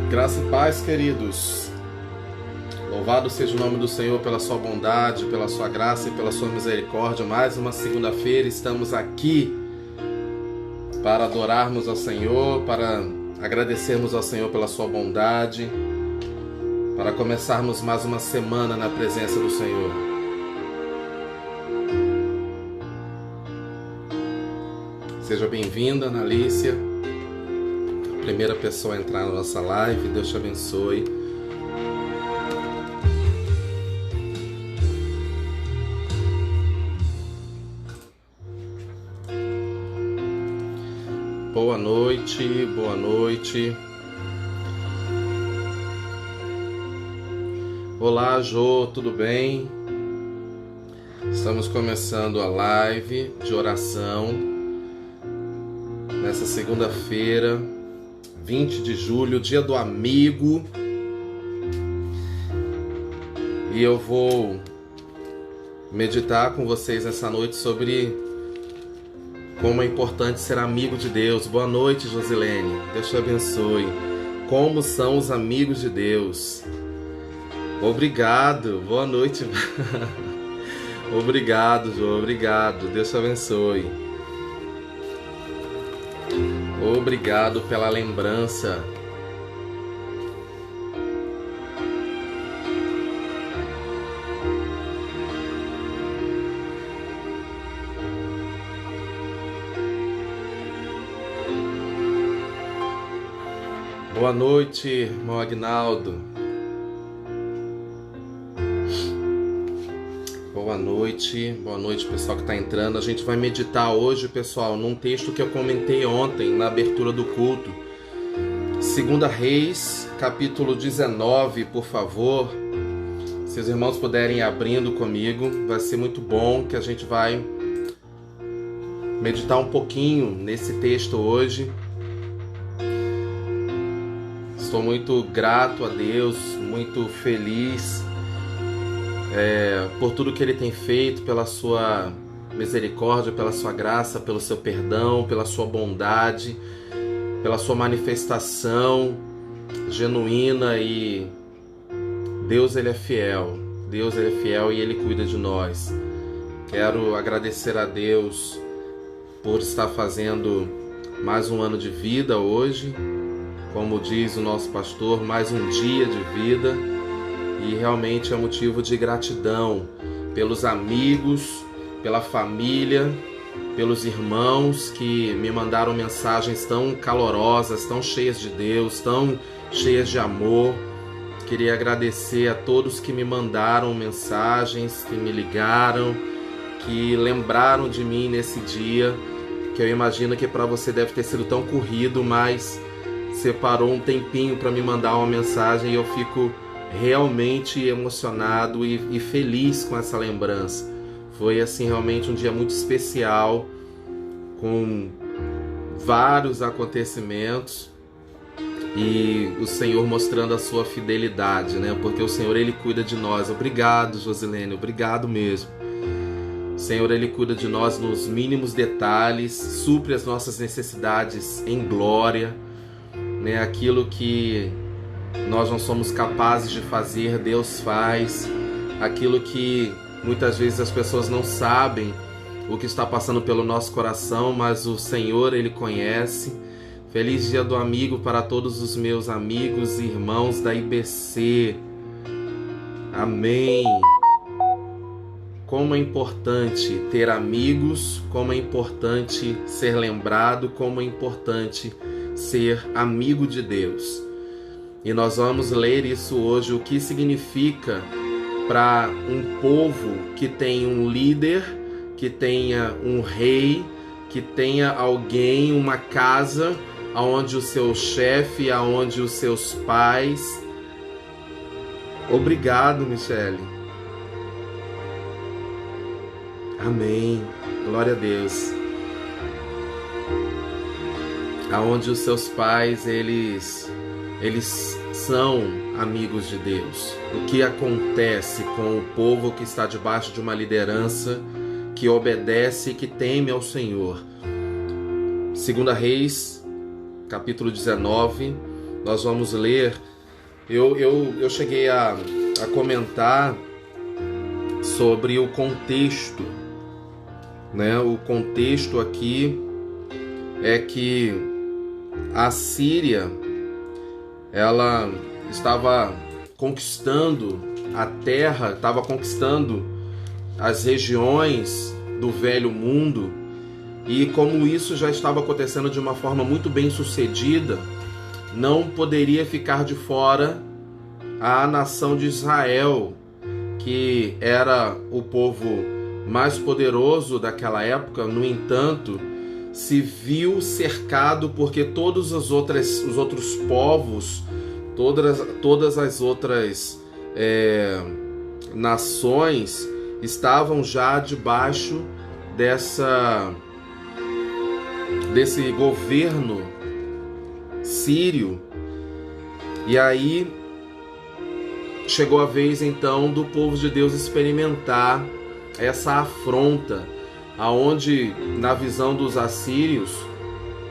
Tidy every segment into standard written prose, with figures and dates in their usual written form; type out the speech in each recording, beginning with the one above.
Graça e paz, queridos. Louvado seja o nome do Senhor pela sua bondade, pela sua graça e pela sua misericórdia. Mais uma segunda-feira estamos aqui para adorarmos ao Senhor, para agradecermos ao Senhor pela sua bondade, para começarmos mais uma semana na presença do Senhor. Seja bem-vinda, Analícia, a primeira pessoa a entrar na nossa live. Deus te abençoe. Boa noite, boa noite. Olá, Jô, tudo bem? Estamos começando a live de oração nessa segunda-feira, 20 de julho, dia do amigo. E eu vou meditar com vocês essa noite sobre como é importante ser amigo de Deus. Boa noite, Josilene. Deus te abençoe. Como são os amigos de Deus? Obrigado. Boa noite. Obrigado, Jô. Obrigado. Deus te abençoe. Obrigado pela lembrança. Boa noite, irmão Agnaldo. Boa noite pessoal que está entrando. A gente vai meditar hoje, pessoal, num texto que eu comentei ontem na abertura do culto. 2 Reis, capítulo 19, por favor. Se os irmãos puderem ir abrindo comigo, vai ser muito bom, que a gente vai meditar um pouquinho nesse texto hoje. Estou muito grato a Deus, muito feliz por tudo que Ele tem feito, pela sua misericórdia, pela sua graça, pelo seu perdão, pela sua bondade, pela sua manifestação genuína. E Deus, Ele é fiel. Deus, Ele é fiel e Ele cuida de nós. Quero agradecer a Deus por estar fazendo mais um ano de vida hoje. Como diz o nosso pastor, mais um dia de vida, e realmente é motivo de gratidão pelos amigos, pela família, pelos irmãos que me mandaram mensagens tão calorosas, tão cheias de Deus, tão cheias de amor. Queria agradecer a todos que me mandaram mensagens, que me ligaram, que lembraram de mim nesse dia, que eu imagino que para você deve ter sido tão corrido, mas separou um tempinho para me mandar uma mensagem, e eu fico realmente emocionado e feliz com essa lembrança. Foi assim realmente um dia muito especial, com vários acontecimentos, e o Senhor mostrando a sua fidelidade, né? Porque o Senhor, Ele cuida de nós. Obrigado, Josilene, obrigado mesmo. O Senhor, Ele cuida de nós nos mínimos detalhes, supre as nossas necessidades em glória. Aquilo que nós não somos capazes de fazer, Deus faz. Aquilo que muitas vezes as pessoas não sabem o que está passando pelo nosso coração, mas o Senhor, Ele conhece. Feliz dia do amigo para todos os meus amigos e irmãos da IBC. Amém. Como é importante ter amigos, como é importante ser lembrado, como é importante ser amigo de Deus. E nós vamos ler isso hoje, o que significa para um povo que tem um líder, que tenha um rei, que tenha alguém, uma casa, aonde o seu chefe, aonde os seus pais. Obrigado, Michele. Amém. Glória a Deus. Aonde os seus pais, eles são amigos de Deus. O que acontece com o povo que está debaixo de uma liderança que obedece e que teme ao Senhor? 2 Reis, capítulo 19, nós vamos ler. Eu cheguei a comentar sobre o contexto, né? O contexto aqui é que a Síria, ela estava conquistando a terra, estava conquistando as regiões do Velho Mundo, e como isso já estava acontecendo de uma forma muito bem sucedida, não poderia ficar de fora a nação de Israel, que era o povo mais poderoso daquela época. No entanto, se viu cercado porque todos os outros povos, todas as outras nações estavam já debaixo desse governo sírio. E aí chegou a vez então do povo de Deus experimentar essa afronta, aonde na visão dos assírios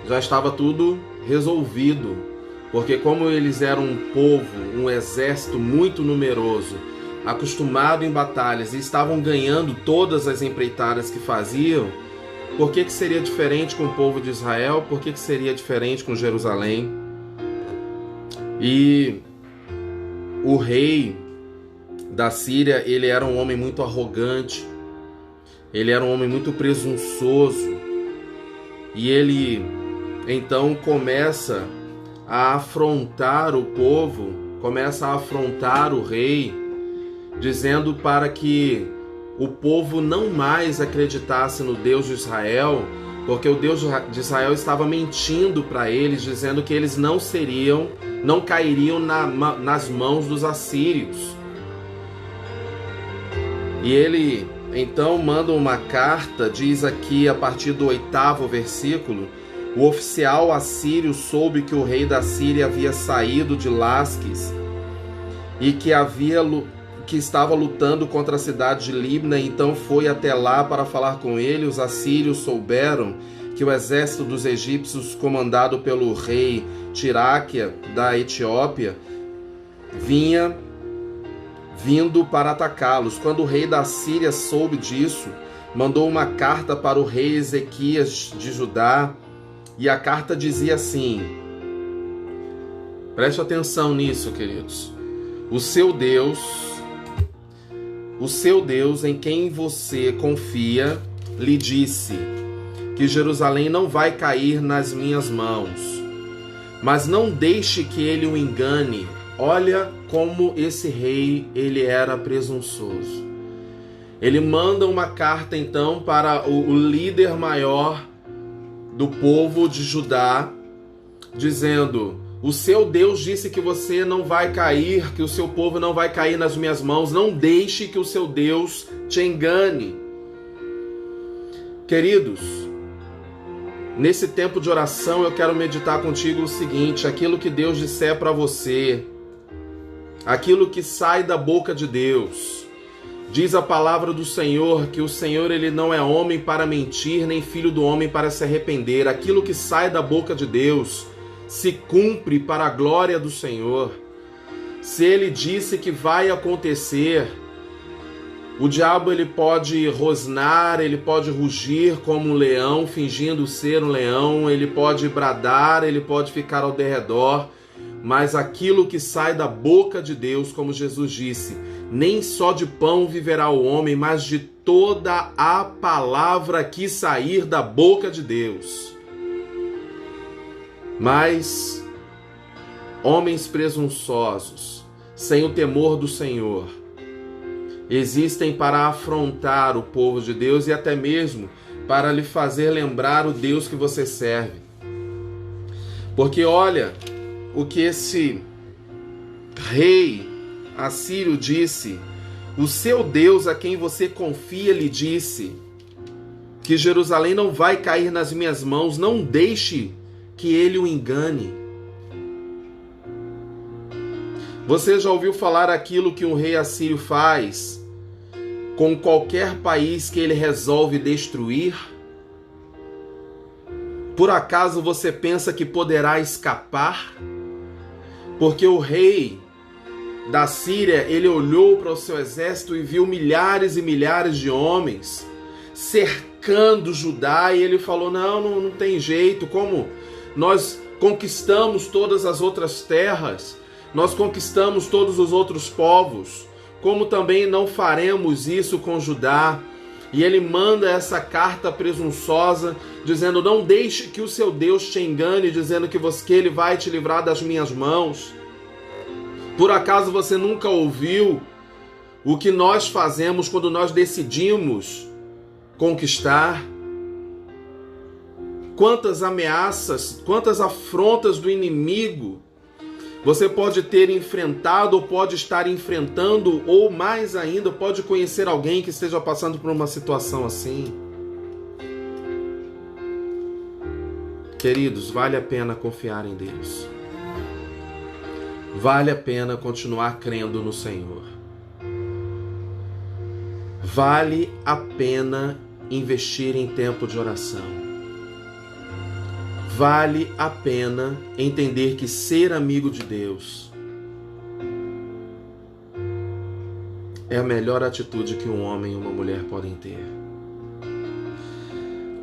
já estava tudo resolvido, porque como eles eram um povo, um exército muito numeroso, acostumado em batalhas, e estavam ganhando todas as empreitadas que faziam, por que seria diferente com o povo de Israel? Por que seria diferente com Jerusalém? E o rei da Síria, ele era um homem muito arrogante, ele era um homem muito presunçoso, e ele então começa a afrontar o povo, começa a afrontar o rei, dizendo para que o povo não mais acreditasse no Deus de Israel, porque o Deus de Israel estava mentindo para eles, dizendo que eles não cairiam nas mãos dos assírios. E ele então manda uma carta, diz aqui a partir do 8º versículo: o oficial assírio soube que o rei da Síria havia saído de Lasques e que estava lutando contra a cidade de Libna, então foi até lá para falar com ele. Os assírios souberam que o exército dos egípcios, comandado pelo rei Tiráquia da Etiópia, vindo para atacá-los. Quando o rei da Síria soube disso, mandou uma carta para o rei Ezequias de Judá, e a carta dizia assim, preste atenção nisso, queridos: o seu Deus em quem você confia, lhe disse que Jerusalém não vai cair nas minhas mãos, mas não deixe que ele o engane. Olha como esse rei, ele era presunçoso. Ele manda uma carta então para o líder maior do povo de Judá, dizendo: o seu Deus disse que você não vai cair, que o seu povo não vai cair nas minhas mãos, não deixe que o seu Deus te engane. Queridos, nesse tempo de oração eu quero meditar contigo o seguinte: aquilo que Deus disser para você, aquilo que sai da boca de Deus, diz a palavra do Senhor que o Senhor, ele não é homem para mentir, nem filho do homem para se arrepender. Aquilo que sai da boca de Deus se cumpre para a glória do Senhor. Se ele disse que vai acontecer, o diabo, ele pode rosnar, ele pode rugir como um leão, fingindo ser um leão, ele pode bradar, ele pode ficar ao derredor, mas aquilo que sai da boca de Deus, como Jesus disse, nem só de pão viverá o homem, mas de toda a palavra que sair da boca de Deus. Mas homens presunçosos, sem o temor do Senhor, existem para afrontar o povo de Deus e até mesmo para lhe fazer lembrar o Deus que você serve. Porque olha o que esse rei assírio disse: o seu Deus a quem você confia lhe disse que Jerusalém não vai cair nas minhas mãos, não deixe que ele o engane. Você já ouviu falar aquilo que um rei assírio faz com qualquer país que ele resolve destruir? Por acaso você pensa que poderá escapar? Porque o rei da Síria, ele olhou para o seu exército e viu milhares e milhares de homens cercando Judá, e ele falou, não tem jeito, como nós conquistamos todas as outras terras, nós conquistamos todos os outros povos, como também não faremos isso com Judá? E ele manda essa carta presunçosa, dizendo, não deixe que o seu Deus te engane, dizendo que ele vai te livrar das minhas mãos. Por acaso você nunca ouviu o que nós fazemos quando nós decidimos conquistar? Quantas ameaças, quantas afrontas do inimigo você pode ter enfrentado ou pode estar enfrentando, ou mais ainda, pode conhecer alguém que esteja passando por uma situação assim. Queridos, vale a pena confiar em Deus. Vale a pena continuar crendo no Senhor. Vale a pena investir em tempo de oração. Vale a pena entender que ser amigo de Deus é a melhor atitude que um homem e uma mulher podem ter.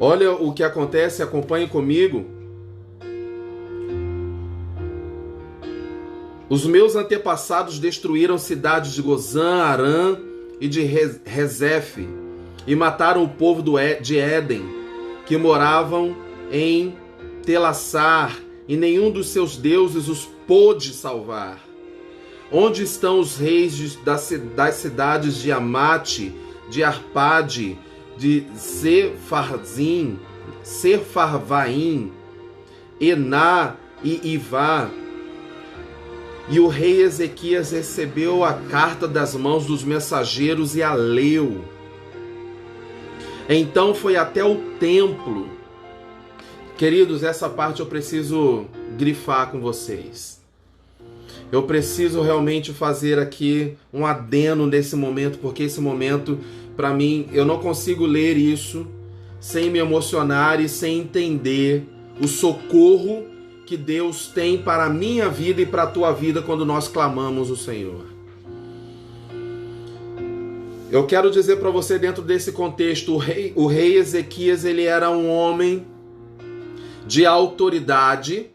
Olha o que acontece, acompanhe comigo. Os meus antepassados destruíram cidades de Gozã, Arã e de Rezefe e mataram o povo de Éden, que moravam em Telassar, e nenhum dos seus deuses os pôde salvar. Onde estão os reis das cidades de Amate, de Arpade, de Sefarvaim, Ená e Ivá? E o rei Ezequias recebeu a carta das mãos dos mensageiros e a leu. Então foi até o templo. Queridos, essa parte eu preciso grifar com vocês. Eu preciso realmente fazer aqui um adeno nesse momento, porque esse momento, para mim, eu não consigo ler isso sem me emocionar e sem entender o socorro que Deus tem para a minha vida e para a tua vida quando nós clamamos o Senhor. Eu quero dizer para você, dentro desse contexto, o rei Ezequias, ele era um homem de autoridade,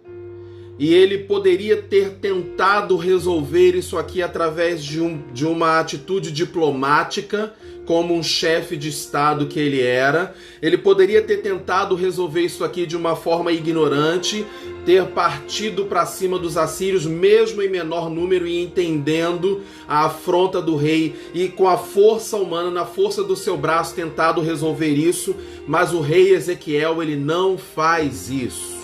e ele poderia ter tentado resolver isso aqui através de uma atitude diplomática, como um chefe de Estado que ele era. Ele poderia ter tentado resolver isso aqui de uma forma ignorante, ter partido para cima dos assírios, mesmo em menor número, e entendendo a afronta do rei, e com a força humana, na força do seu braço, tentado resolver isso. Mas o rei Ezequiel, ele não faz isso.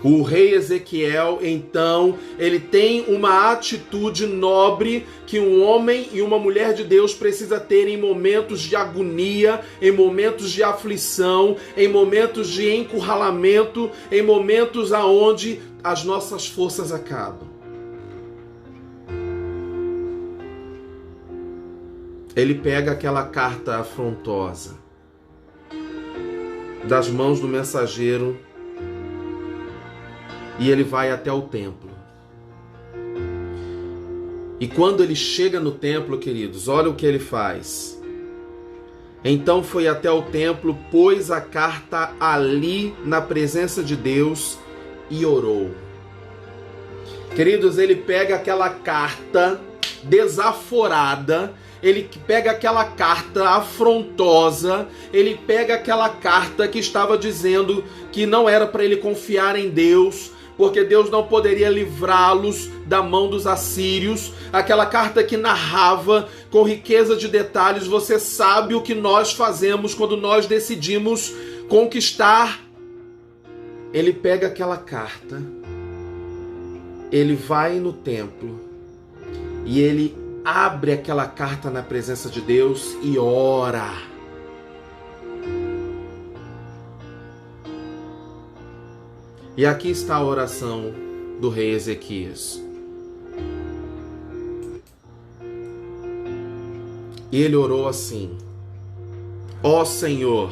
O rei Ezequiel, então, ele tem uma atitude nobre que um homem e uma mulher de Deus precisa ter em momentos de agonia, em momentos de aflição, em momentos de encurralamento, em momentos aonde as nossas forças acabam. Ele pega aquela carta afrontosa das mãos do mensageiro e ele vai até o templo. E quando ele chega no templo, queridos, olha o que ele faz. Então foi até o templo, pôs a carta ali na presença de Deus e orou. Queridos, ele pega aquela carta desaforada, ele pega aquela carta afrontosa, ele pega aquela carta que estava dizendo que não era para ele confiar em Deus, porque Deus não poderia livrá-los da mão dos assírios. Aquela carta que narrava com riqueza de detalhes. Você sabe o que nós fazemos quando nós decidimos conquistar. Ele pega aquela carta, ele vai no templo e ele abre aquela carta na presença de Deus e ora. E aqui está a oração do rei Ezequias. E ele orou assim: Ó Senhor,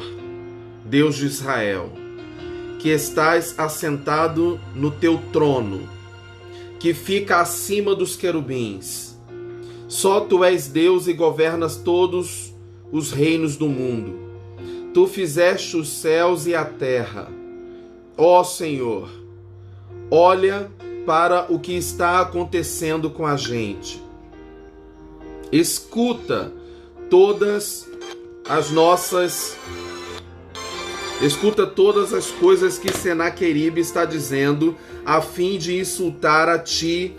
Deus de Israel, que estás assentado no teu trono, que fica acima dos querubins. Só tu és Deus e governas todos os reinos do mundo. Tu fizeste os céus e a terra. Ó Senhor, olha para o que está acontecendo com a gente. Escuta todas as coisas que Senaqueribe está dizendo, a fim de insultar a ti,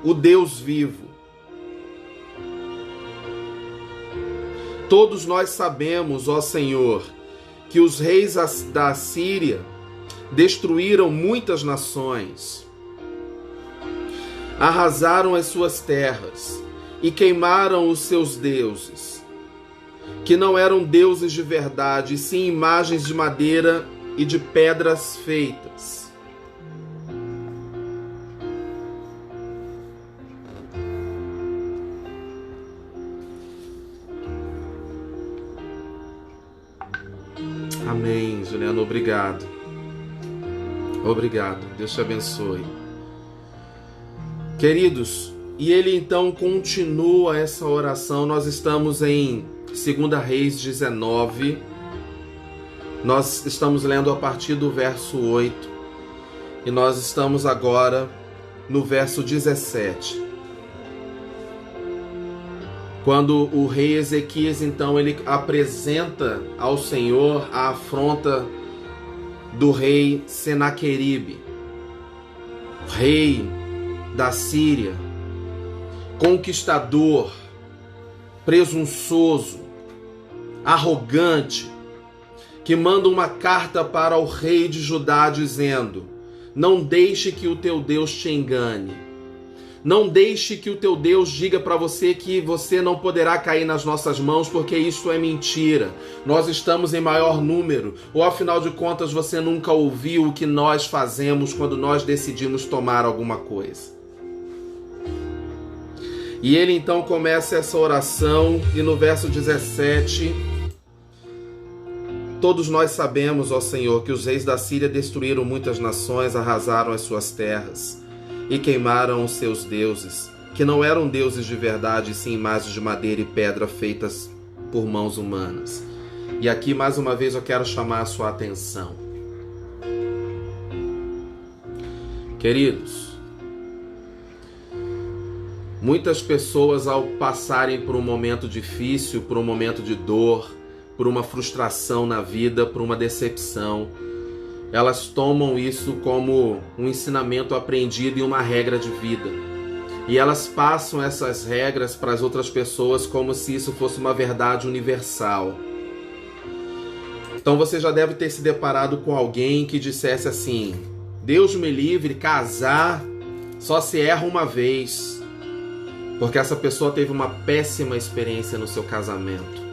o Deus vivo. Todos nós sabemos, ó Senhor, que os reis da Síria destruíram muitas nações, arrasaram as suas terras e queimaram os seus deuses, que não eram deuses de verdade, e sim imagens de madeira e de pedras feitas. Amém, Juliano, obrigado. Obrigado, Deus te abençoe. Queridos, e ele então continua essa oração. Nós estamos em 2 Reis 19. Nós estamos lendo a partir do verso 8. E nós estamos agora no verso 17. Quando o rei Ezequias, então, ele apresenta ao Senhor a afronta do rei Senaqueribe, rei da Síria, conquistador, presunçoso, arrogante, que manda uma carta para o rei de Judá dizendo: não deixe que o teu Deus te engane. Não deixe que o teu Deus diga para você que você não poderá cair nas nossas mãos, porque isso é mentira. Nós estamos em maior número. Ou afinal de contas você nunca ouviu o que nós fazemos quando nós decidimos tomar alguma coisa. E ele então começa essa oração e no verso 17... Todos nós sabemos, ó Senhor, que os reis da Síria destruíram muitas nações, arrasaram as suas terras e queimaram os seus deuses, que não eram deuses de verdade, sim imagens de madeira e pedra feitas por mãos humanas. E aqui, mais uma vez, eu quero chamar a sua atenção. Queridos, muitas pessoas, ao passarem por um momento difícil, por um momento de dor, por uma frustração na vida, por uma decepção, elas tomam isso como um ensinamento aprendido e uma regra de vida. E elas passam essas regras para as outras pessoas como se isso fosse uma verdade universal. Então você já deve ter se deparado com alguém que dissesse assim: Deus me livre, casar só se erra uma vez, porque essa pessoa teve uma péssima experiência no seu casamento.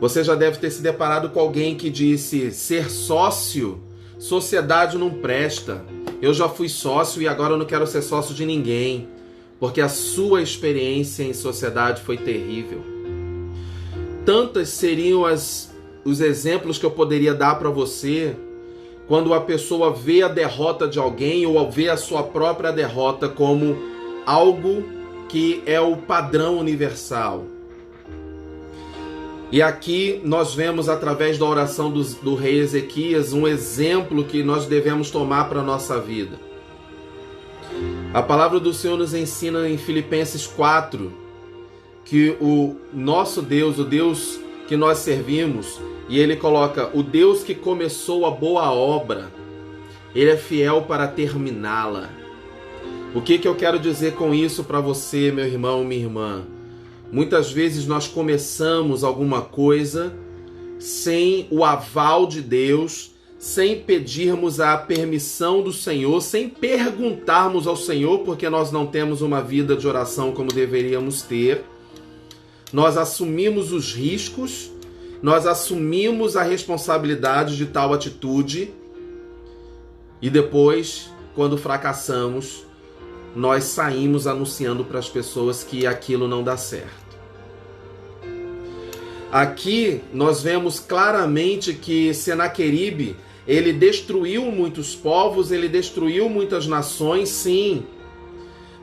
Você já deve ter se deparado com alguém que disse: ser sócio, sociedade não presta. Eu já fui sócio e agora eu não quero ser sócio de ninguém, porque a sua experiência em sociedade foi terrível. Tantas seriam os exemplos que eu poderia dar para você quando a pessoa vê a derrota de alguém ou vê a sua própria derrota como algo que é o padrão universal. E aqui nós vemos, através da oração do rei Ezequias, um exemplo que nós devemos tomar para a nossa vida. A palavra do Senhor nos ensina em Filipenses 4 que o nosso Deus, o Deus que nós servimos, e ele coloca: o Deus que começou a boa obra, ele é fiel para terminá-la. O que eu quero dizer com isso para você, meu irmão, minha irmã? Muitas vezes nós começamos alguma coisa sem o aval de Deus, sem pedirmos a permissão do Senhor, sem perguntarmos ao Senhor, porque nós não temos uma vida de oração como deveríamos ter. Nós assumimos os riscos, nós assumimos a responsabilidade de tal atitude e depois, quando fracassamos, nós saímos anunciando para as pessoas que aquilo não dá certo. Aqui nós vemos claramente que Senaqueribe, Ele destruiu muitos povos, ele destruiu muitas nações, sim.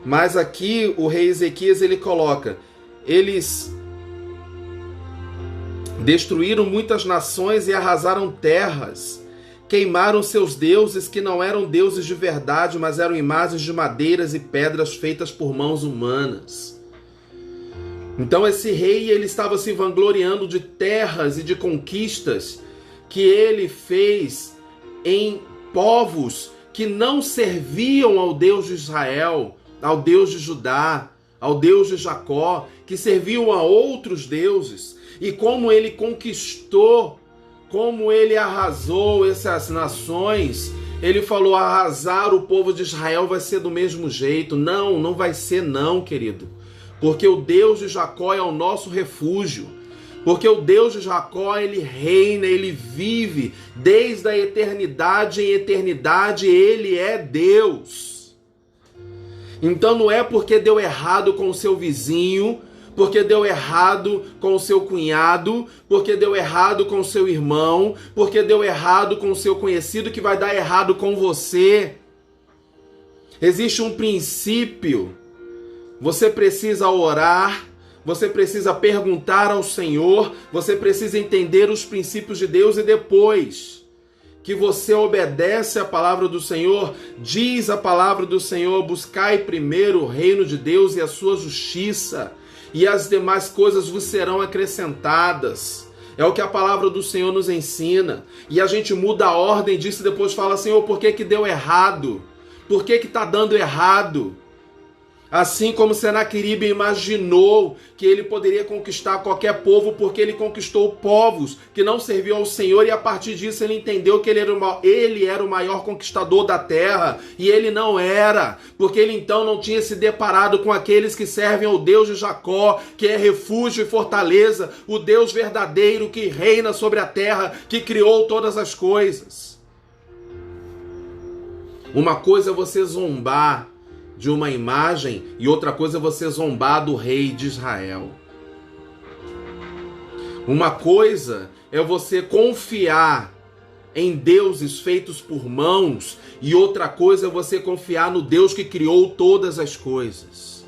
Mas aqui o rei Ezequias ele coloca, eles destruíram muitas nações e arrasaram terras. Queimaram seus deuses que não eram deuses de verdade, mas eram imagens de madeiras e pedras feitas por mãos humanas. Então esse rei ele estava se vangloriando de terras e de conquistas que ele fez em povos que não serviam ao Deus de Israel, ao Deus de Judá, ao Deus de Jacó, que serviam a outros deuses. E como ele conquistou, como ele arrasou essas nações, ele falou, arrasar o povo de Israel vai ser do mesmo jeito. Não, não vai ser não, querido. Porque o Deus de Jacó é o nosso refúgio. Porque o Deus de Jacó, ele reina, ele vive desde a eternidade em eternidade, ele é Deus. Então não é porque deu errado com o seu vizinho, porque deu errado com o seu cunhado, porque deu errado com o seu irmão, porque deu errado com o seu conhecido, que vai dar errado com você. Existe um princípio. Você precisa orar, você precisa perguntar ao Senhor, você precisa entender os princípios de Deus e depois que você obedece à palavra do Senhor, diz a palavra do Senhor, buscai primeiro o reino de Deus e a sua justiça, e as demais coisas vos serão acrescentadas. É o que a palavra do Senhor nos ensina. E a gente muda a ordem disso e depois fala, Senhor, por que deu errado? Por que está dando errado? Assim como Senaqueribe imaginou que ele poderia conquistar qualquer povo porque ele conquistou povos que não serviam ao Senhor, e a partir disso ele entendeu que ele era o maior conquistador da terra, e ele não era, porque ele então não tinha se deparado com aqueles que servem ao Deus de Jacó, que é refúgio e fortaleza, o Deus verdadeiro que reina sobre a terra, que criou todas as coisas. Uma coisa é você zombar de uma imagem e outra coisa é você zombar do rei de Israel. Uma coisa é você confiar em deuses feitos por mãos e outra coisa é você confiar no Deus que criou todas as coisas.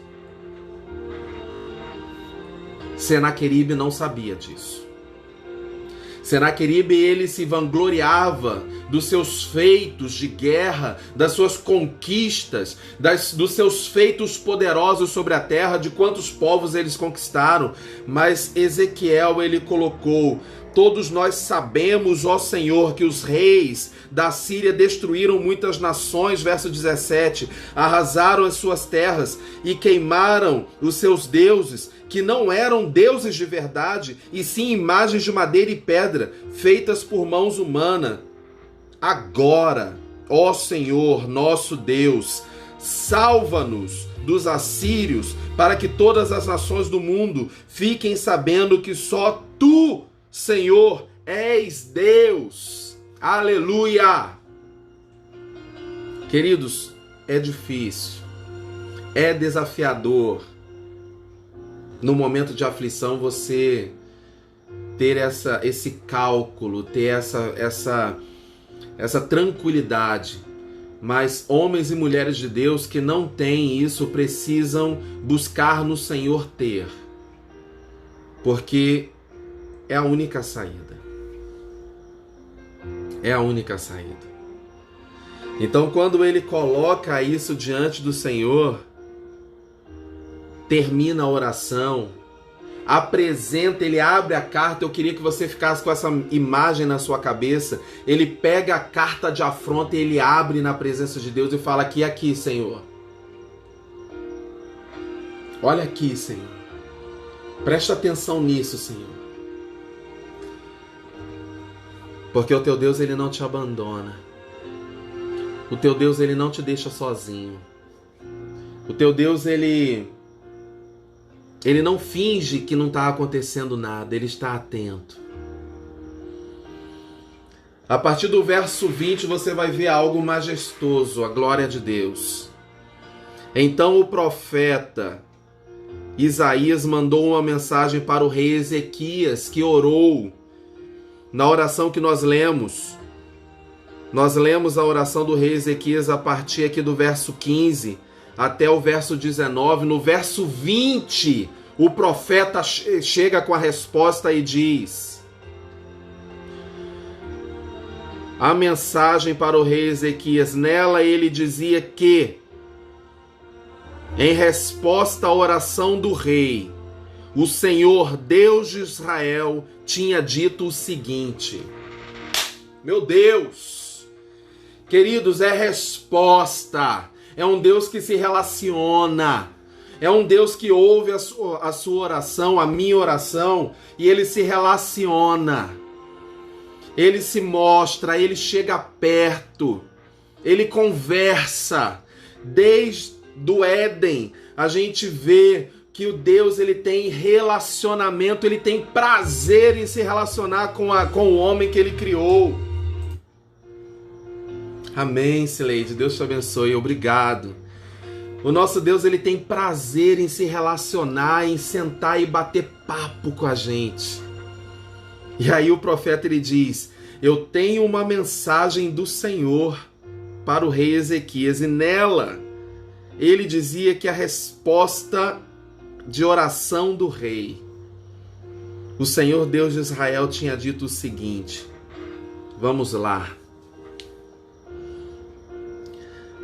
Senaqueribe não sabia disso. Senaqueribe, ele se vangloriava dos seus feitos de guerra, das suas conquistas, dos seus feitos poderosos sobre a terra, de quantos povos eles conquistaram. Mas Ezequiel, ele colocou, todos nós sabemos, ó Senhor, que os reis da Síria destruíram muitas nações, verso 17, arrasaram as suas terras e queimaram os seus deuses, que não eram deuses de verdade, e sim imagens de madeira e pedra, feitas por mãos humanas. Agora, ó Senhor, nosso Deus, salva-nos dos assírios, para que todas as nações do mundo fiquem sabendo que só Tu, Senhor, és Deus. Aleluia! Queridos, é difícil, é desafiador, no momento de aflição, você ter esse cálculo, ter essa tranquilidade. Mas homens e mulheres de Deus que não têm isso precisam buscar no Senhor ter, porque é a única saída. É a única saída. Então, quando ele coloca isso diante do Senhor, termina a oração, apresenta, ele abre a carta. Eu queria que você ficasse com essa imagem na sua cabeça. Ele pega a carta de afronta e ele abre na presença de Deus e fala, aqui, Senhor. Olha aqui, Senhor. Presta atenção nisso, Senhor. Porque o teu Deus, ele não te abandona. O teu Deus, ele não te deixa sozinho. O teu Deus, ele não finge que não está acontecendo nada, ele está atento. A partir do verso 20 você vai ver algo majestoso, a glória de Deus. Então o profeta Isaías mandou uma mensagem para o rei Ezequias, que orou na oração que nós lemos. Nós lemos a oração do rei Ezequias a partir aqui do verso 15 até o verso 19. No verso 20, o profeta chega com a resposta e diz: a mensagem para o rei Ezequias. Nela ele dizia que, em resposta à oração do rei, o Senhor Deus de Israel tinha dito o seguinte. Meu Deus, queridos, é resposta. É um Deus que se relaciona. É um Deus que ouve a sua oração, a minha oração, e ele se relaciona. Ele se mostra, ele chega perto, ele conversa. Desde o Éden, a gente vê que o Deus ele tem relacionamento, ele tem prazer em se relacionar com o homem que ele criou. Amém, Sileide. Deus te abençoe. Obrigado. O nosso Deus ele tem prazer em se relacionar, em sentar e bater papo com a gente. E aí o profeta ele diz: eu tenho uma mensagem do Senhor para o rei Ezequias. E nela ele dizia que a resposta de oração do rei, o Senhor Deus de Israel tinha dito o seguinte. Vamos lá.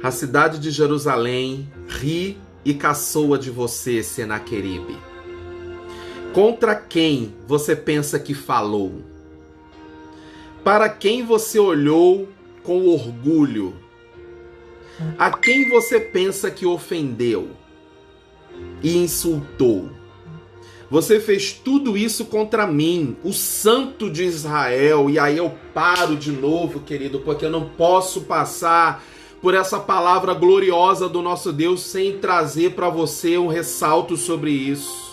A cidade de Jerusalém ri e caçoa de você, Senaqueribe. Contra quem você pensa que falou? Para quem você olhou com orgulho? A quem você pensa que ofendeu e insultou? Você fez tudo isso contra mim, o Santo de Israel. E aí eu paro de novo, querido, porque eu não posso passar por essa palavra gloriosa do nosso Deus sem trazer para você um ressalto sobre isso.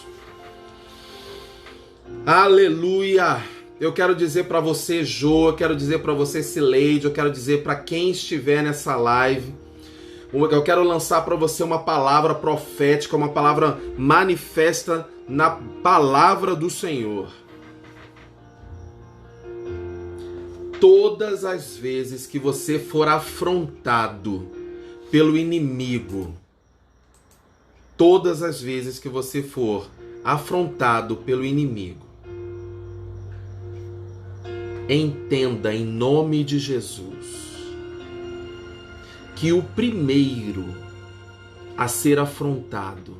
Aleluia! Eu quero dizer para você, Jô, eu quero dizer para você, Sileide, eu quero dizer para quem estiver nessa live, eu quero lançar para você uma palavra profética, uma palavra manifesta na palavra do Senhor. Todas as vezes que você for afrontado pelo inimigo, todas as vezes que você for afrontado pelo inimigo, entenda em nome de Jesus que o primeiro a ser afrontado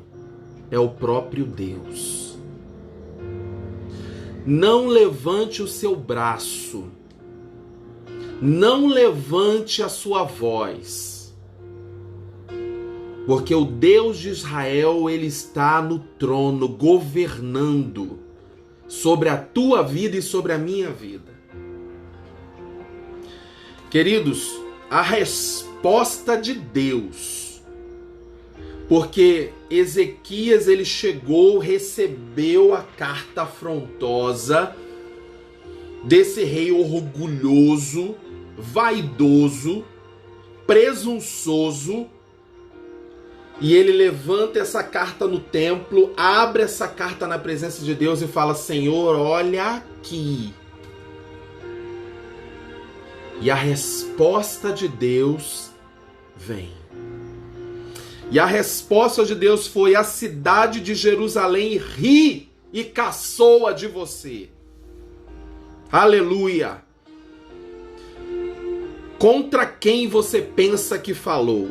é o próprio Deus. Não levante o seu braço, não levante a sua voz, porque o Deus de Israel, ele está no trono, governando sobre a tua vida e sobre a minha vida. Queridos, a resposta de Deus, porque Ezequias ele chegou, recebeu a carta afrontosa desse rei orgulhoso, vaidoso, presunçoso, e ele levanta essa carta no templo, abre essa carta na presença de Deus e fala: Senhor, olha aqui. E a resposta de Deus vem. E a resposta de Deus foi: a cidade de Jerusalém ri e caçoa de você. Aleluia! Contra quem você pensa que falou?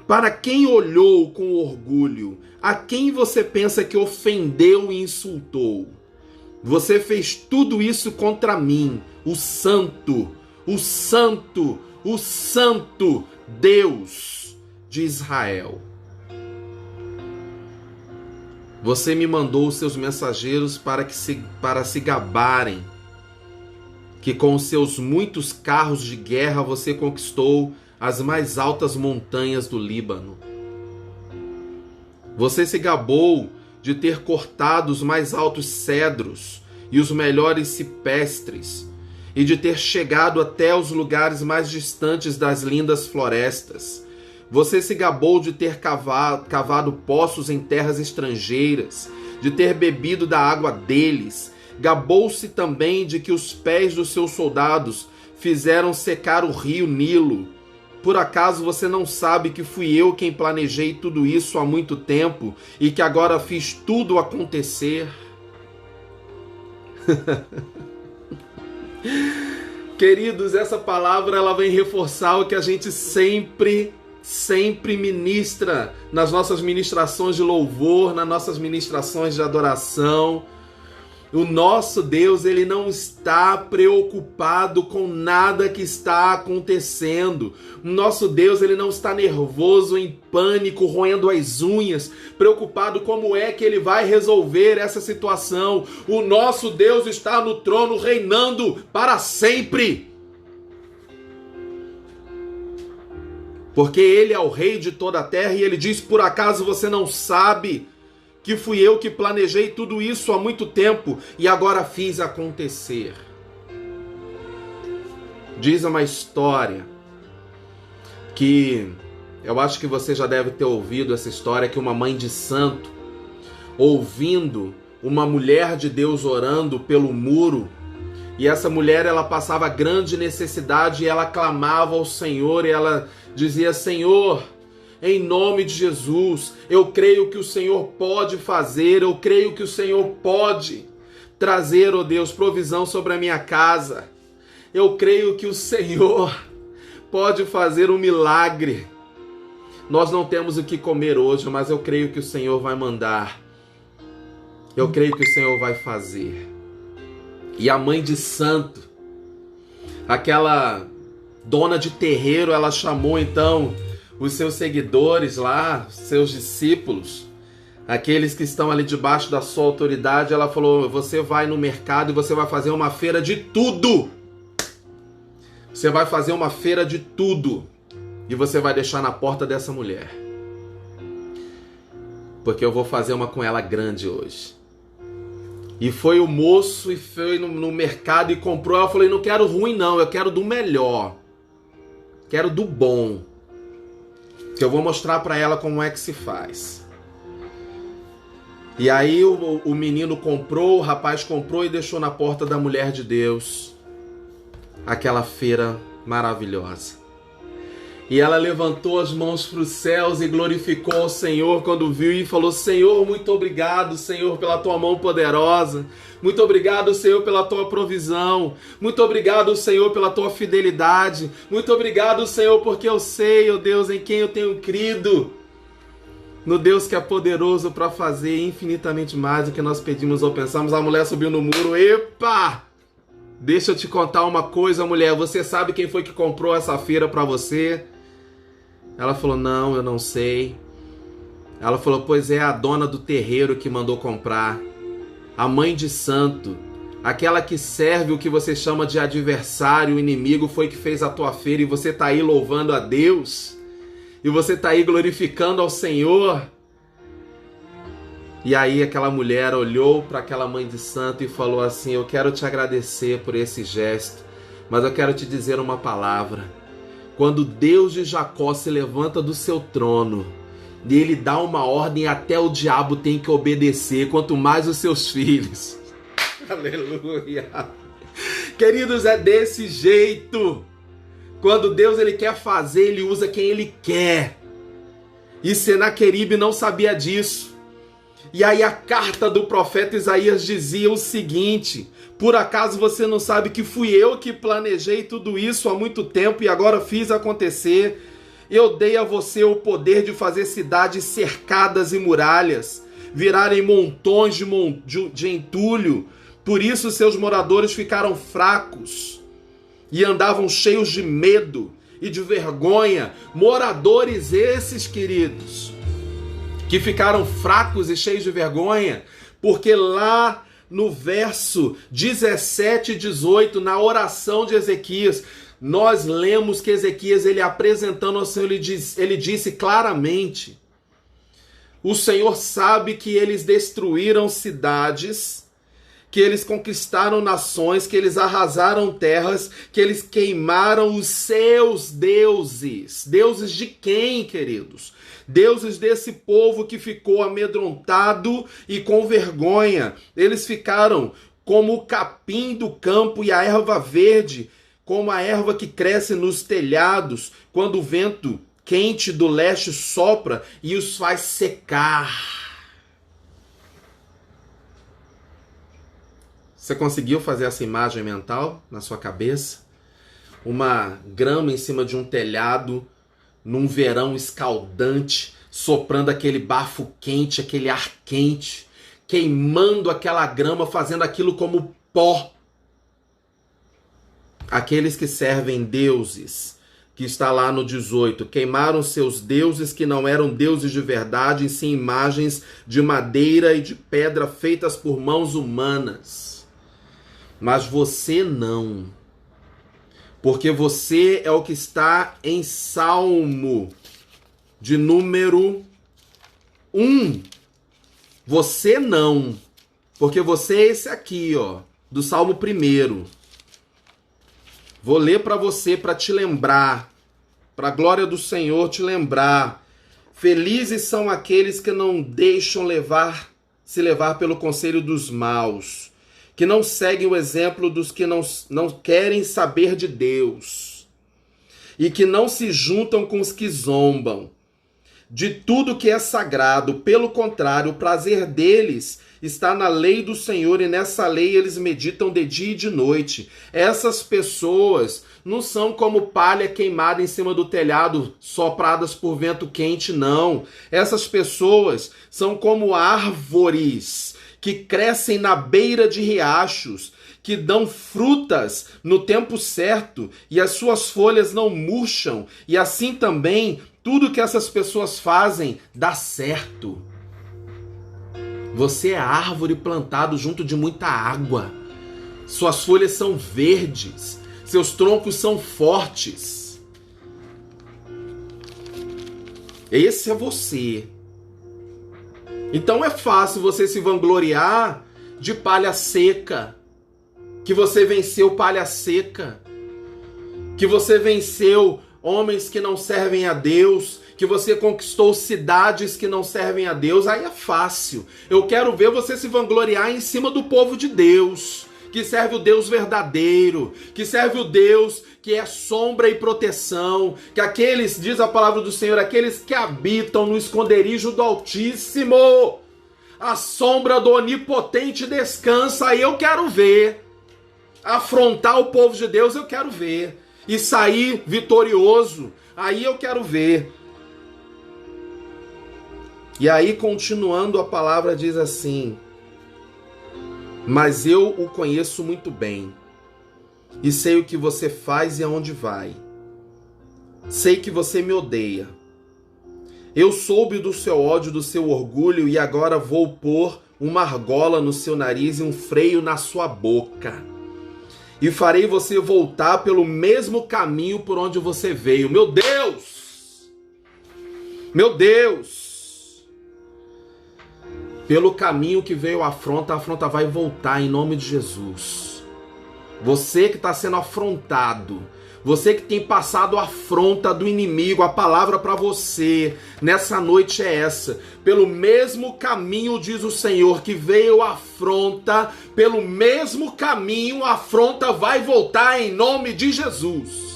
Para quem olhou com orgulho? A quem você pensa que ofendeu e insultou? Você fez tudo isso contra mim, o Santo, o Santo, o Santo Deus de Israel. Você me mandou os seus mensageiros para se gabarem que com os seus muitos carros de guerra você conquistou as mais altas montanhas do Líbano. Você se gabou de ter cortado os mais altos cedros e os melhores cipestres, e de ter chegado até os lugares mais distantes das lindas florestas. Você se gabou de ter cavado poços em terras estrangeiras, de ter bebido da água deles. Gabou-se também de que os pés dos seus soldados fizeram secar o rio Nilo. Por acaso você não sabe que fui eu quem planejei tudo isso há muito tempo e que agora fiz tudo acontecer? Queridos, essa palavra ela vem reforçar o que a gente sempre ministra nas nossas ministrações de louvor, nas nossas ministrações de adoração. O nosso Deus, ele não está preocupado com nada que está acontecendo. O nosso Deus, ele não está nervoso, em pânico, roendo as unhas, preocupado como é que ele vai resolver essa situação. O nosso Deus está no trono, reinando para sempre. Porque ele é o rei de toda a terra e ele diz, por acaso você não sabe que fui eu que planejei tudo isso há muito tempo e agora fiz acontecer? Diz uma história que eu acho que você já deve ter ouvido essa história, que uma mãe de santo, ouvindo uma mulher de Deus orando pelo muro, e essa mulher ela passava grande necessidade e ela clamava ao Senhor e ela dizia, Senhor, em nome de Jesus, eu creio que o Senhor pode fazer, eu creio que o Senhor pode trazer, ó Deus, provisão sobre a minha casa. Eu creio que o Senhor pode fazer um milagre. Nós não temos o que comer hoje, mas eu creio que o Senhor vai mandar. Eu creio que o Senhor vai fazer. E a mãe de santo, aquela dona de terreiro, ela chamou então os seus seguidores lá, seus discípulos, aqueles que estão ali debaixo da sua autoridade. Ela falou, você vai no mercado e você vai fazer uma feira de tudo. Você vai fazer uma feira de tudo. E você vai deixar na porta dessa mulher. Porque eu vou fazer uma com ela grande hoje. E foi o moço e foi no mercado e comprou. Ela falou, não quero ruim não, eu quero do melhor. Quero do bom. Que eu vou mostrar para ela como é que se faz. E aí o menino comprou, o rapaz comprou e deixou na porta da mulher de Deus aquela feira maravilhosa. E ela levantou as mãos para os céus e glorificou ao Senhor quando viu e falou, Senhor, muito obrigado, Senhor, pela tua mão poderosa. Muito obrigado, Senhor, pela tua provisão. Muito obrigado, Senhor, pela tua fidelidade. Muito obrigado, Senhor, porque eu sei, ó Deus, em quem eu tenho crido. No Deus que é poderoso para fazer infinitamente mais do que nós pedimos ou pensamos. A mulher subiu no muro. Epa! Deixa eu te contar uma coisa, mulher. Você sabe quem foi que comprou essa feira para você? Ela falou, não, eu não sei. Ela falou, pois é a dona do terreiro que mandou comprar. A mãe de santo, aquela que serve o que você chama de adversário, inimigo, foi que fez a tua feira e você está aí louvando a Deus. E você está aí glorificando ao Senhor. E aí aquela mulher olhou para aquela mãe de santo e falou assim, eu quero te agradecer por esse gesto, mas eu quero te dizer uma palavra. Quando Deus de Jacó se levanta do seu trono e ele dá uma ordem, até o diabo tem que obedecer, quanto mais os seus filhos. Aleluia. Queridos, é desse jeito. Quando Deus ele quer fazer, ele usa quem ele quer. E Senaqueribe não sabia disso. E aí a carta do profeta Isaías dizia o seguinte, por acaso você não sabe que fui eu que planejei tudo isso há muito tempo e agora fiz acontecer? Eu dei a você o poder de fazer cidades cercadas e muralhas, virarem montões de entulho. Por isso seus moradores ficaram fracos e andavam cheios de medo e de vergonha. Moradores esses, queridos, que ficaram fracos e cheios de vergonha, porque lá no verso 17 e 18, na oração de Ezequias, nós lemos que Ezequias, ele apresentando ao Senhor, ele disse claramente, o Senhor sabe que eles destruíram cidades, que eles conquistaram nações, que eles arrasaram terras, que eles queimaram os seus deuses. Deuses de quem, queridos? Deuses desse povo que ficou amedrontado e com vergonha. Eles ficaram como o capim do campo e a erva verde, como a erva que cresce nos telhados, quando o vento quente do leste sopra e os faz secar. Você conseguiu fazer essa imagem mental na sua cabeça? Uma grama em cima de um telhado, num verão escaldante, soprando aquele bafo quente, aquele ar quente, queimando aquela grama, fazendo aquilo como pó. Aqueles que servem deuses, que está lá no 18, queimaram seus deuses que não eram deuses de verdade, e sim imagens de madeira e de pedra feitas por mãos humanas. Mas você não, porque você é o que está em Salmo de número 1. Você não, porque você é esse aqui, ó, do Salmo 1. Vou ler para você, para te lembrar, para a glória do Senhor te lembrar. Felizes são aqueles que não deixam se levar pelo conselho dos maus, que não seguem o exemplo dos que não querem saber de Deus, e que não se juntam com os que zombam de tudo que é sagrado. Pelo contrário, o prazer deles está na lei do Senhor, e nessa lei eles meditam de dia e de noite. Essas pessoas não são como palha queimada em cima do telhado, sopradas por vento quente, não. Essas pessoas são como árvores que crescem na beira de riachos, que dão frutas no tempo certo, e as suas folhas não murcham, e assim também tudo que essas pessoas fazem dá certo. Você é árvore plantado junto de muita água. Suas folhas são verdes, seus troncos são fortes. Esse é você. Então é fácil você se vangloriar de palha seca, que você venceu palha seca, que você venceu homens que não servem a Deus, que você conquistou cidades que não servem a Deus. Aí é fácil. Eu quero ver você se vangloriar em cima do povo de Deus, que serve o Deus verdadeiro, que serve o Deus que é sombra e proteção, que aqueles, diz a palavra do Senhor, aqueles que habitam no esconderijo do Altíssimo, a sombra do Onipotente descansa. Aí eu quero ver. Afrontar o povo de Deus eu quero ver. E sair vitorioso, aí eu quero ver. E aí, continuando, a palavra diz assim: mas eu o conheço muito bem, e sei o que você faz e aonde vai. Sei que você me odeia. Eu soube do seu ódio, do seu orgulho, e agora vou pôr uma argola no seu nariz e um freio na sua boca. E farei você voltar pelo mesmo caminho por onde você veio. Meu Deus! Meu Deus! Pelo caminho que veio a afronta vai voltar em nome de Jesus. Você que está sendo afrontado, você que tem passado a afronta do inimigo, a palavra para você nessa noite é essa: pelo mesmo caminho, diz o Senhor, que veio a afronta, pelo mesmo caminho a afronta vai voltar em nome de Jesus.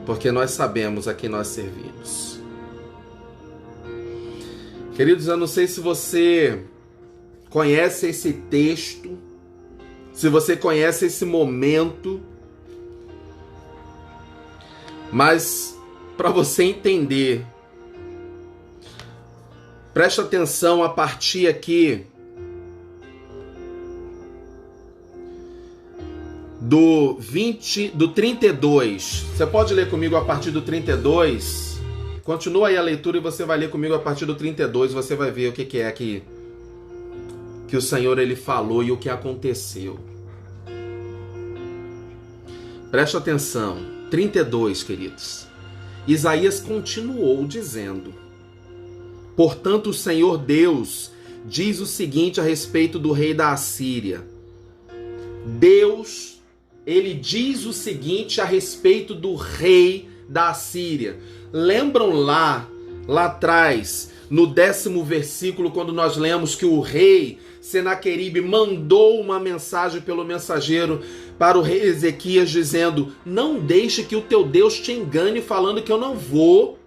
Porque nós sabemos a quem nós servimos. Queridos, eu não sei se você conhece esse texto, se você conhece esse momento, mas para você entender, preste atenção a partir aqui do 32. Você pode ler comigo a partir do 32? Continua aí a leitura e você vai ler comigo a partir do 32, você vai ver o que é que o Senhor ele falou e o que aconteceu. Preste atenção. 32, queridos. Isaías continuou dizendo: portanto, o Senhor Deus diz o seguinte a respeito do rei da Assíria. Deus, ele diz o seguinte a respeito do rei da Assíria. Lembram lá atrás, no 10º versículo, quando nós lemos que o rei Senaqueribe mandou uma mensagem pelo mensageiro para o rei Ezequias dizendo: não deixe que o teu Deus te engane falando que eu não vou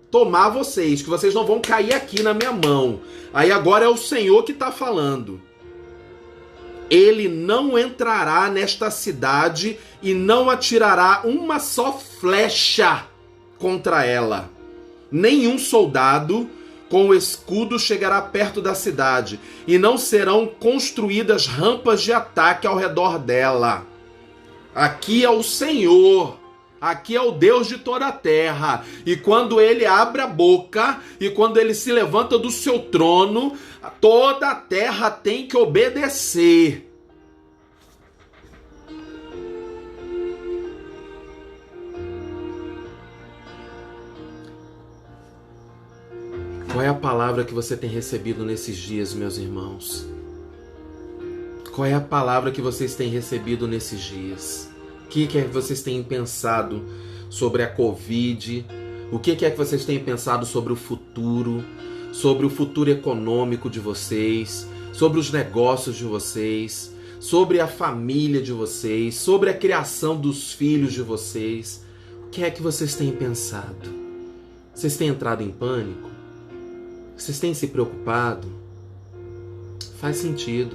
tomar vocês, que vocês não vão cair aqui na minha mão. Aí agora é o Senhor que está falando. Ele não entrará nesta cidade e não atirará uma só flecha contra ela. Nenhum soldado com o escudo chegará perto da cidade, e não serão construídas rampas de ataque ao redor dela. Aqui é o Senhor, aqui é o Deus de toda a terra, e quando ele abre a boca, e quando ele se levanta do seu trono, toda a terra tem que obedecer. Qual é a palavra que você tem recebido nesses dias, meus irmãos? Qual é a palavra que vocês têm recebido nesses dias? O que é que vocês têm pensado sobre a Covid? O que é que vocês têm pensado sobre o futuro econômico de vocês, sobre os negócios de vocês, sobre a família de vocês, sobre a criação dos filhos de vocês? O que é que vocês têm pensado? Vocês têm entrado em pânico? Vocês têm se preocupado? Faz sentido.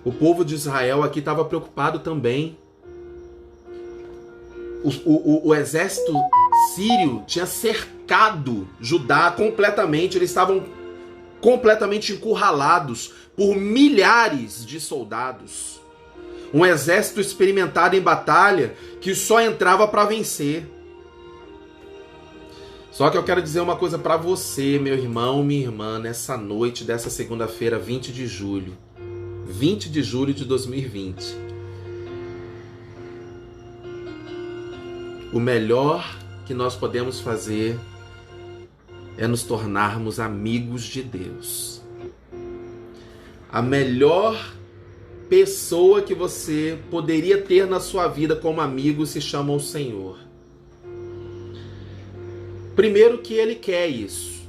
O povo de Israel aqui estava preocupado também. O exército sírio tinha cercado Judá completamente. Eles estavam completamente encurralados por milhares de soldados. Um exército experimentado em batalha que só entrava para vencer. Só que eu quero dizer uma coisa para você, meu irmão, minha irmã, nessa noite dessa segunda-feira, 20 de julho. 20 de julho de 2020. O melhor que nós podemos fazer é nos tornarmos amigos de Deus. A melhor pessoa que você poderia ter na sua vida como amigo se chama o Senhor. Primeiro que Ele quer isso.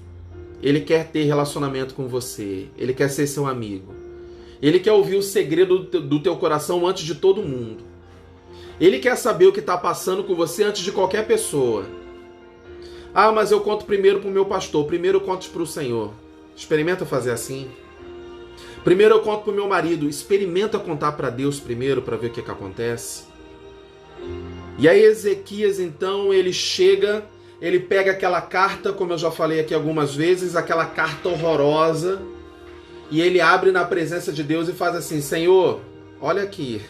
Ele quer ter relacionamento com você. Ele quer ser seu amigo. Ele quer ouvir o segredo do teu coração antes de todo mundo. Ele quer saber o que está passando com você antes de qualquer pessoa. Ah, mas eu conto primeiro para o meu pastor. Primeiro eu conto para o Senhor. Experimenta fazer assim. Primeiro eu conto para o meu marido. Experimenta contar para Deus primeiro para ver o que acontece. E aí Ezequias, então, ele chega... Ele pega aquela carta, como eu já falei aqui algumas vezes, aquela carta horrorosa, e ele abre na presença de Deus e faz assim: Senhor, olha aqui.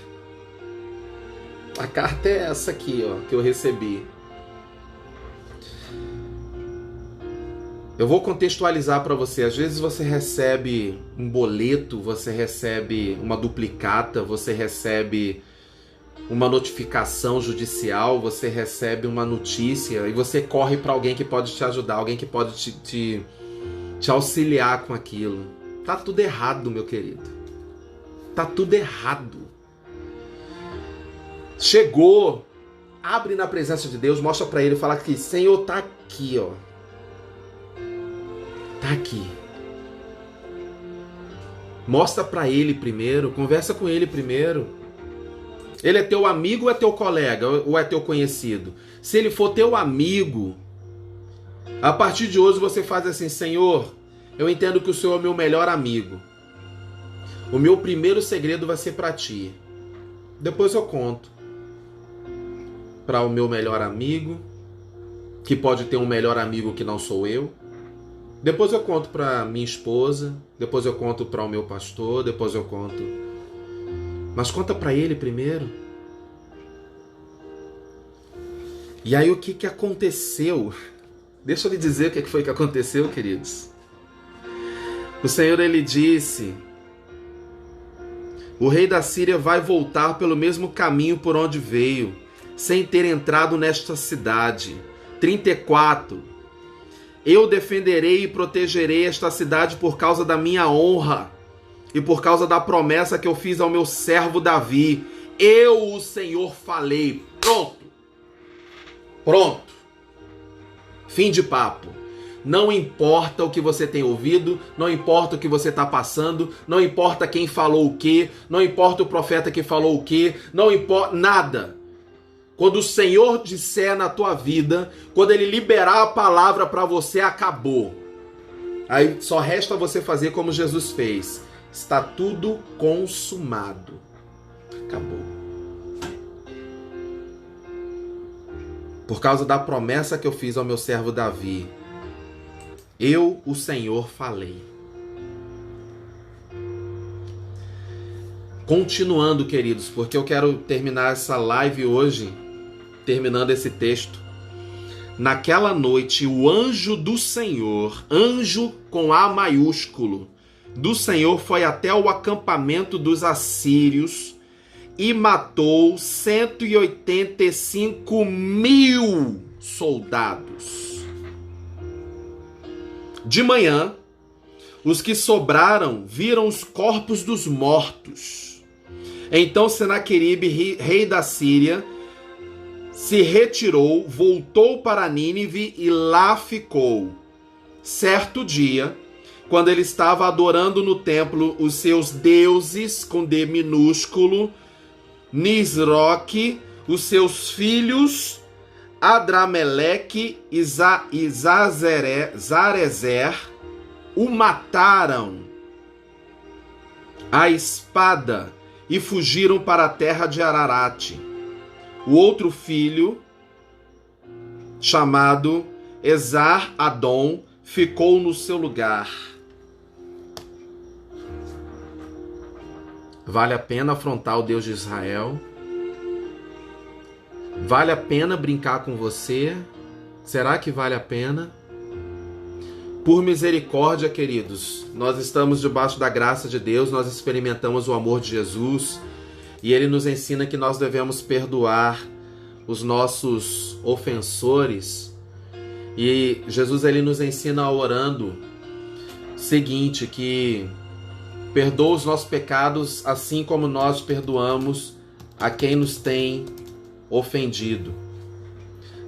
A carta é essa aqui, ó, que eu recebi. Eu vou contextualizar para você. Às vezes você recebe um boleto, você recebe uma duplicata, você recebe uma notificação judicial, você recebe uma notícia e você corre para alguém que pode te ajudar, alguém que pode te auxiliar com aquilo. Tá tudo errado, meu querido. Tá tudo errado. Chegou, abre na presença de Deus, mostra para ele, fala que Senhor, tá aqui, ó. Tá aqui. Mostra para ele primeiro, conversa com ele primeiro. Ele é teu amigo ou é teu colega? Ou é teu conhecido? Se ele for teu amigo, a partir de hoje você faz assim: Senhor, eu entendo que o Senhor é meu melhor amigo. O meu primeiro segredo vai ser para ti. Depois eu conto para o meu melhor amigo, que pode ter um melhor amigo que não sou eu. Depois eu conto para minha esposa. Depois eu conto para o meu pastor. Depois eu conto... Mas conta para ele primeiro. E aí o que aconteceu? Deixa eu lhe dizer o que foi que aconteceu, queridos. O Senhor, ele disse: o rei da Síria vai voltar pelo mesmo caminho por onde veio, sem ter entrado nesta cidade. 34. Eu defenderei e protegerei esta cidade por causa da minha honra e por causa da promessa que eu fiz ao meu servo Davi. Eu, o Senhor, falei. Pronto. Fim de papo. Não importa o que você tem ouvido, não importa o que você está passando, não importa quem falou o quê, não importa o profeta que falou o quê, não importa nada. Quando o Senhor disser na tua vida, quando Ele liberar a palavra para você, acabou. Aí só resta você fazer como Jesus fez. Está tudo consumado. Acabou. Por causa da promessa que eu fiz ao meu servo Davi, eu, o Senhor, falei. Continuando, queridos, porque eu quero terminar essa live hoje, terminando esse texto. Naquela noite, o anjo do Senhor, anjo com A maiúsculo, do Senhor foi até o acampamento dos assírios e matou 185.000 soldados. De manhã, os que sobraram viram os corpos dos mortos. Então Senaqueribe, rei da Síria, se retirou, voltou para Nínive e lá ficou. Certo dia, quando ele estava adorando no templo os seus deuses, com D minúsculo, Nisroque, os seus filhos, Adrameleque e Zarezer, o mataram à espada e fugiram para a terra de Ararate. O outro filho, chamado Esar-Adom, ficou no seu lugar. Vale a pena afrontar o Deus de Israel? Vale a pena brincar com você? Será que vale a pena? Por misericórdia, queridos, nós estamos debaixo da graça de Deus, nós experimentamos o amor de Jesus e Ele nos ensina que nós devemos perdoar os nossos ofensores. E Jesus, Ele nos ensina orando o seguinte, que perdoa os nossos pecados assim como nós perdoamos a quem nos tem ofendido.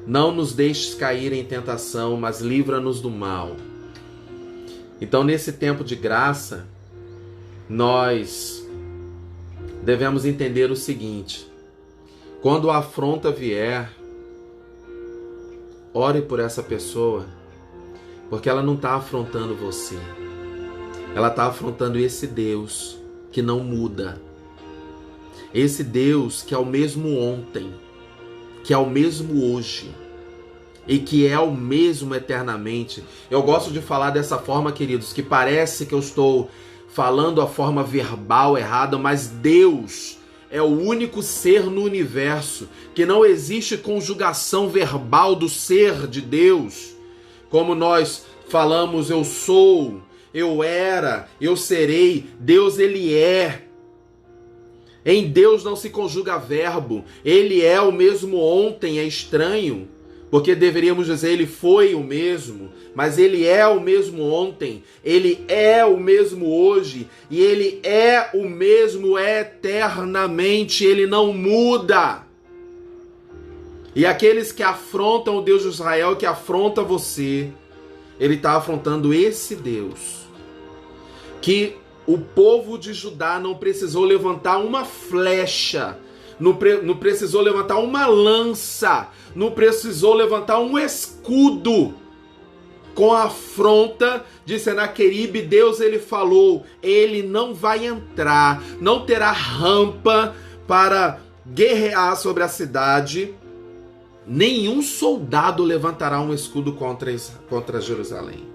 Não nos deixes cair em tentação, mas livra-nos do mal. Então, nesse tempo de graça, nós devemos entender o seguinte: quando a afronta vier, ore por essa pessoa, porque ela não está afrontando você. Ela está afrontando esse Deus que não muda. Esse Deus que é o mesmo ontem, que é o mesmo hoje e que é o mesmo eternamente. Eu gosto de falar dessa forma, queridos, que parece que eu estou falando a forma verbal errada, mas Deus é o único ser no universo que não existe conjugação verbal do ser de Deus. Como nós falamos, eu sou, eu era, eu serei. Deus, Ele é. Em Deus não se conjuga verbo. Ele é o mesmo ontem. É estranho, porque deveríamos dizer Ele foi o mesmo, mas Ele é o mesmo ontem, Ele é o mesmo hoje, e Ele é o mesmo eternamente. Ele não muda. E aqueles que afrontam o Deus de Israel, que afronta você, Ele está afrontando esse Deus, que o povo de Judá não precisou levantar uma flecha, não precisou levantar uma lança, não precisou levantar um escudo. Com a afronta de Senaqueribe, Deus, Ele falou, Ele não vai entrar, não terá rampa para guerrear sobre a cidade. Nenhum soldado levantará um escudo contra Jerusalém.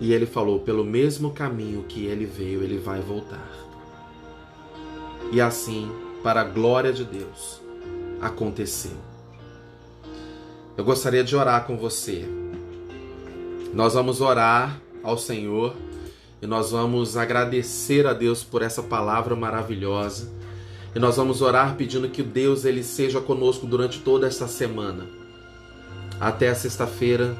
E Ele falou, pelo mesmo caminho que Ele veio, Ele vai voltar. E assim, para a glória de Deus, aconteceu. Eu gostaria de orar com você. Nós vamos orar ao Senhor e nós vamos agradecer a Deus por essa palavra maravilhosa. E nós vamos orar pedindo que Deus, Ele seja conosco durante toda esta semana. Até a sexta-feira,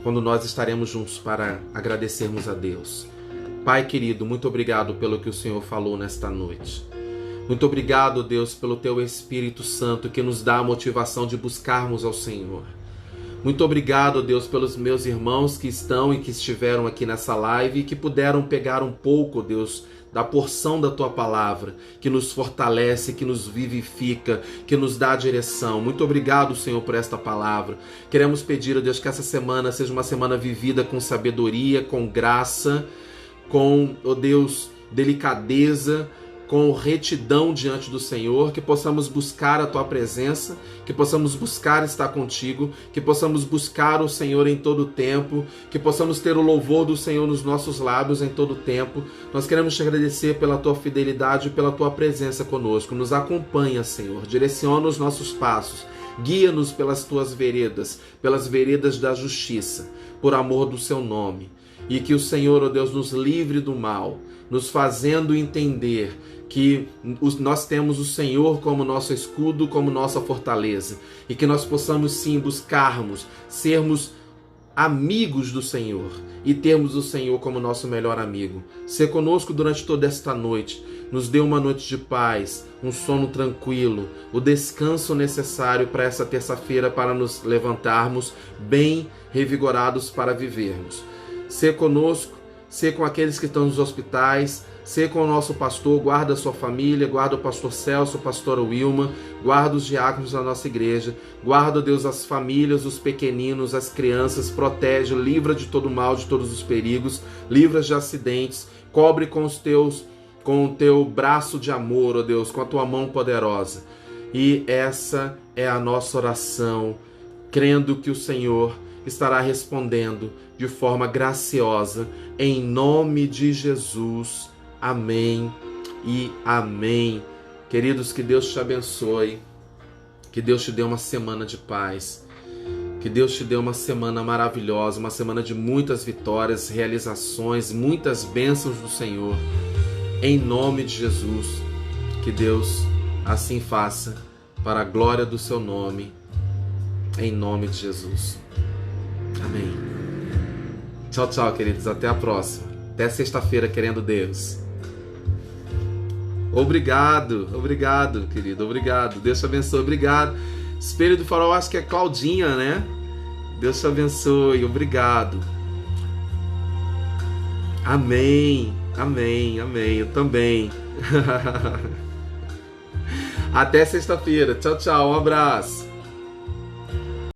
quando nós estaremos juntos para agradecermos a Deus. Pai querido, muito obrigado pelo que o Senhor falou nesta noite. Muito obrigado, Deus, pelo Teu Espírito Santo que nos dá a motivação de buscarmos ao Senhor. Muito obrigado, Deus, pelos meus irmãos que estão e que estiveram aqui nessa live e que puderam pegar um pouco, Deus, da porção da Tua Palavra, que nos fortalece, que nos vivifica, que nos dá a direção. Muito obrigado, Senhor, por esta palavra. Queremos pedir, ó Deus, que essa semana seja uma semana vivida com sabedoria, com graça, com, ó Deus, delicadeza, com retidão diante do Senhor, que possamos buscar a Tua presença, que possamos buscar estar contigo, que possamos buscar o Senhor em todo o tempo, que possamos ter o louvor do Senhor nos nossos lábios em todo o tempo. Nós queremos te agradecer pela Tua fidelidade e pela Tua presença conosco. Nos acompanha, Senhor, direciona os nossos passos, guia-nos pelas Tuas veredas, pelas veredas da justiça, por amor do Seu nome. E que o Senhor, ó Deus, nos livre do mal, nos fazendo entender que nós temos o Senhor como nosso escudo, como nossa fortaleza, e que nós possamos sim buscarmos, sermos amigos do Senhor e termos o Senhor como nosso melhor amigo. Ser conosco durante toda esta noite, nos dê uma noite de paz, um sono tranquilo, o descanso necessário para essa terça-feira, para nos levantarmos bem revigorados para vivermos. Ser conosco, ser com aqueles que estão nos hospitais, ser com o nosso pastor, guarda a sua família, guarda o pastor Celso, a pastora Wilma, guarda os diáconos da nossa igreja, guarda, Deus, as famílias, os pequeninos, as crianças, protege, livra de todo mal, de todos os perigos, livra de acidentes, cobre com o teu braço de amor, ó Deus, com a tua mão poderosa. E essa é a nossa oração, crendo que o Senhor estará respondendo de forma graciosa, em nome de Jesus. Amém e amém. Queridos, que Deus te abençoe, que Deus te dê uma semana de paz, que Deus te dê uma semana maravilhosa, uma semana de muitas vitórias, realizações, muitas bênçãos do Senhor, em nome de Jesus. Que Deus assim faça, para a glória do seu nome, em nome de Jesus. Amém. Tchau, tchau, queridos. Até a próxima. Até sexta-feira, querendo Deus. Obrigado, querido. Obrigado. Deus te abençoe. Obrigado. Espelho do Farol, acho que é Claudinha, né? Deus te abençoe. Obrigado. Amém. Amém. Amém. Eu também. Até sexta-feira. Tchau, tchau. Um abraço.